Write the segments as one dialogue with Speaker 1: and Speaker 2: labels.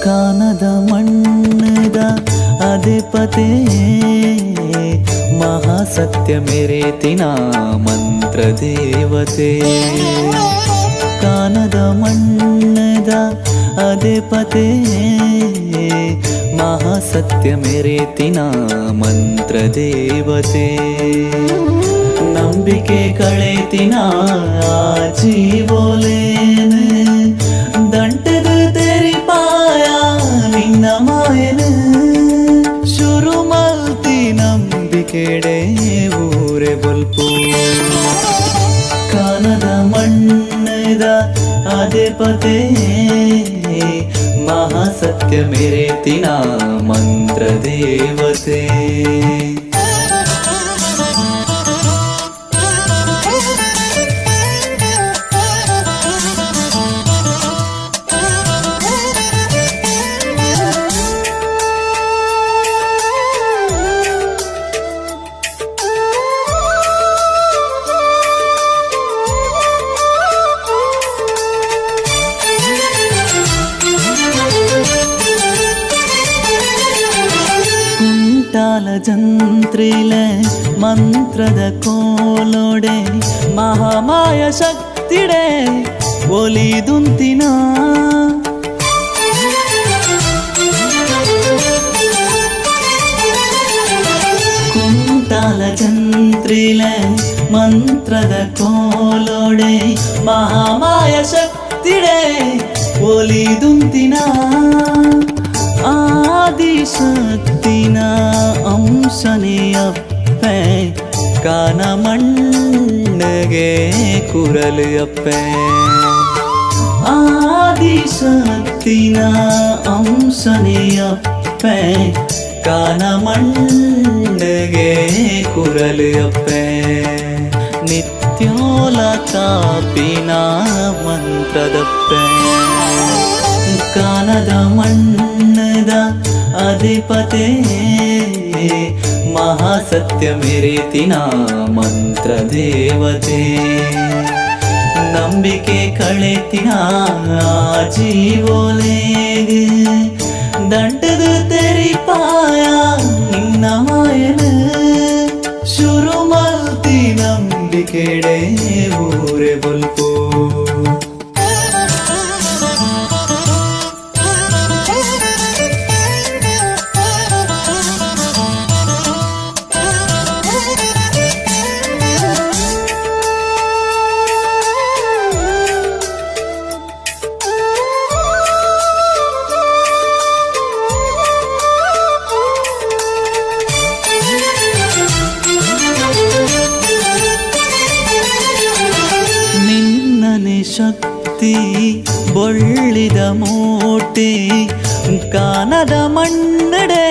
Speaker 1: ಕಾನದ ಮಣ್ಣದ ಅಧಿಪತೆ ಮಹಾಸತ್ಯ ಮೆರೆತಿನ ಮಂತ್ರ ದೇವತೆ. ಕಾನದ ಮಣ್ಣದ ಅಧಿಪತೆ ಮಹಾಸತ್ಯ ಮೆರೆತಿನ ಮಂತ್ರ ದೇವತೆ. ನಂಬಿಕೆ ಕಳೆತಿನ ಜೀವೋಲೇನೆ ದಂಟದ ತೆರಿಪಾಯ ನಿನ್ನ ಮಾಯನೆ. ಶುರು ಮಲ್ತಿ ನಂಬಿಕೆಡೆ ಊರೆ ಬಲ್ಪು. ಕಾನದ ಮಣ್ಣದ ಅಧಿಪತೆ ಮಹಾಸತ್ಯ ಮೆರೆತಿನ ಮಂತ್ರ ದೇವತೆ. ಜಂತ್ರಿಲೆ ಮಂತ್ರದ ಕೋಲೋಡೆ ಮಹಾಮಾಯ ಶಕ್ತಿಡೆ ಒಲಿದುಂತಿನ. ಕುಂಟಾಲ ಜಂತ್ರಿಲೆ ಮಂತ್ರದ ಕೋಲೋಡೆ ಮಹಾಮಾಯ ಶಕ್ತಿಡೆ ಒಲಿದುಂತಿನ. ಆದಿಶಕ್ತಿನ ಅಂಶನೆಯಪ್ಪೆ ಕಾನ ಮಣ್ಣಗೆ ಕುರಲು ಅಪ್ಪೆ. ಆದಿಶಕ್ತಿನ ಅಂಶನೆಯಪ್ಪೆ ಕಾನ ಮಣ್ಣಗೆ ಕುರಲು ಅಪ್ಪೆ. ನಿತ್ಯೋಲ ಕಾಪಿನ ಮಂತ್ರದಪ್ಪೆ. ಕಾನದ ಮಣ್ಣದ ಅಧಿಪತೆ ಮಹಾಸತ್ಯ ಮೆರೆತಿನ ಮಂತ್ರ ದೇವತೆ. ನಂಬಿಕೆ ಕಳೆತಿನ ಜೀವೋಲೇಗೆ ದಂಟದ ತೆರಿಪಾಯ ನಿನ್ನ ಮಾಯನ. ಶುರು ಮಲ್ತಿ ನಂಬಿಕೆಡೆ ಊರೆ ಬಲ್ಪು. ಶಕ್ತಿ ಬೊಳ್ಳಿದ ಮೂಟೆ ಕಾನದ ಮಣ್ಣಡೆ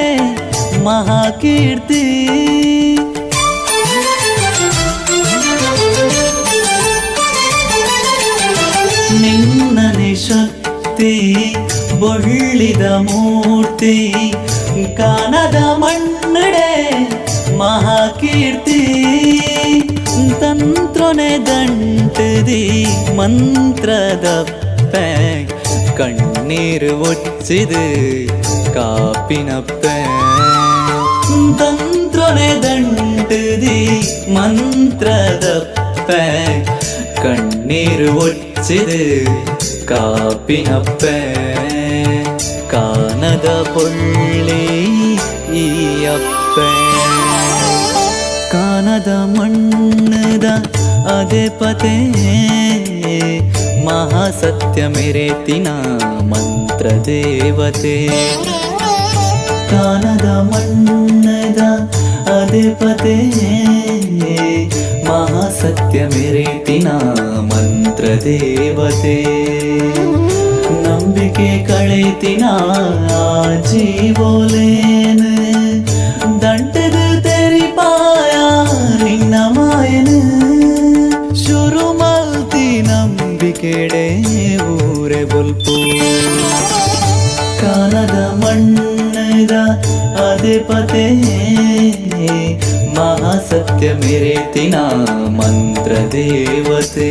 Speaker 1: ಮಹಾಕೀರ್ತಿ. ನಿನ್ನನೆ ಶಕ್ತಿ ಬೊಳ್ಳಿದ ಮೂರ್ತಿ ಕಾನದ ಮಣ್ಣಡೆ ಮಹಾಕೀರ್ತಿ. ತಂತ್ರನೆ ದಂಟದಿ ಮಂತ್ರದಪ್ಪೆ ಕಣ್ಣೀರು ಒಚ್ಚಿದು ಕಾಪಿನಪ್ಪೆ. ತಂತ್ರನೆ ದಂಟದಿ ಮಂತ್ರದಪ್ಪೆ ಕಣ್ಣೀರು ಒಚ್ಚಿದು ಕಾಪಿನಪ್ಪೆ. ಕಾನದ ಪೊಳ್ಳಿ ಈ ಅಪ್ಪೆ. ಕಾನದ ಮಣ್ಣದ ಅಧಿಪತೆ ಮಹಾಸತ್ಯ ಮೆರೆತಿನ ಮಂತ್ರ ದೇವತೆ. ಕಾನದ ಮಣ್ಣದ ಅಧಿಪತೆ ಮಹಾಸತ್ಯ ಮೆರೆತಿನ ಮಂತ್ರ ದೇವತೆ. ನಂಬಿಕೆ ಕಳೆತಿನ ಜೀವೋಲೇನೆ ದಂಟದ ತೆರಿಪಾಯ ನಿನ್ನ ಮಾಯನ. ಶುರು ಮಲ್ತಿ ನಂಬಿಕೆಡೆ ಊರೆ ಬಲ್ಪು. ಕಾನದ ಮಣ್ಣದ ಅಧಿಪತೆ ಮಹಾಸತ್ಯ ಮೆರೆತಿನ ಮಂತ್ರ ದೇವತೆ.